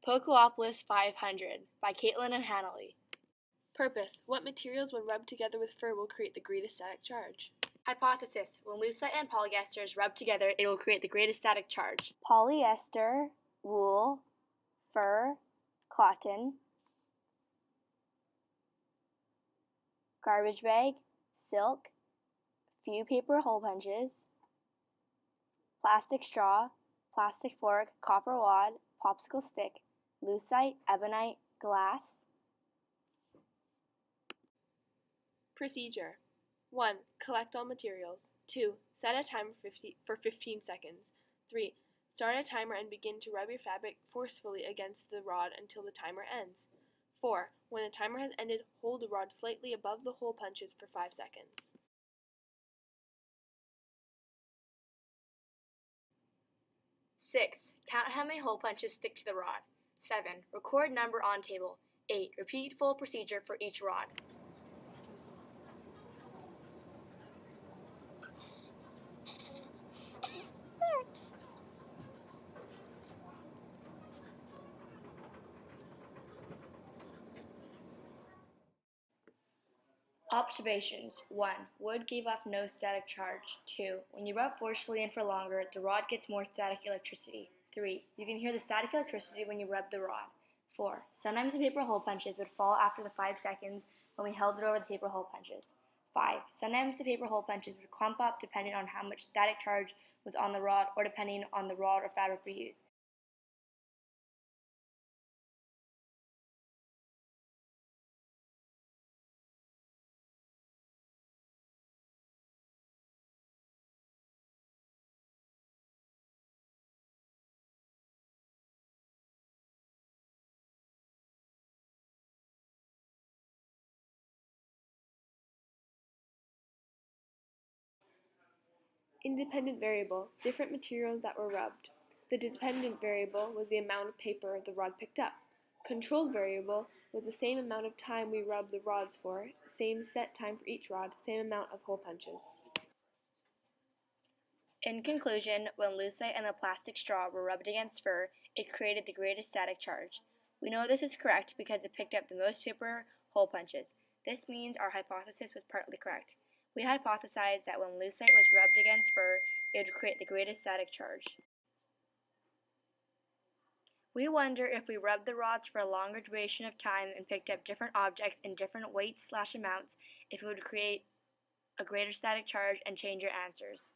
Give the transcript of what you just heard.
Poco Opolis 500 by Caitlin and Hanley. Purpose. What materials when rubbed together with fur will create the greatest static charge? Hypothesis. When lucite and polyesters rub together, it will create the greatest static charge. Polyester, wool, fur, cotton, garbage bag, silk, few paper hole punches, plastic straw, plastic fork, copper wad, popsicle stick, lucite, ebonite, glass. Procedure. 1. Collect all materials. 2. Set a timer for 15 seconds. 3. Start a timer and begin to rub your fabric forcefully against the rod until the timer ends. 4. When the timer has ended, hold the rod slightly above the hole punches for 5 seconds. Six. Count how many hole punches stick to the rod. 7. Record number on table. 8. Repeat full procedure for each rod. Observations. 1. Wood gave off no static charge. 2. When you rub forcefully and for longer, the rod gets more static electricity. 3. You can hear the static electricity when you rub the rod. 4. Sometimes the paper hole punches would fall after the 5 seconds when we held it over the paper hole punches. 5. Sometimes the paper hole punches would clump up depending on how much static charge was on the rod or depending on the rod or fabric we used. Independent variable. Different materials that were rubbed. The dependent variable was the amount of paper the rod picked up. Controlled variable was the same amount of time we rubbed the rods for, same set time for each rod, same amount of hole punches. In conclusion, when lucite and the plastic straw were rubbed against fur, it created the greatest static charge. We know this is correct because it picked up the most paper hole punches. This means our hypothesis was partly correct. We hypothesized that when lucite was rubbed against fur, it would create the greatest static charge. We wonder if we rubbed the rods for a longer duration of time and picked up different objects in different weights/amounts, if it would create a greater static charge, and change your answers.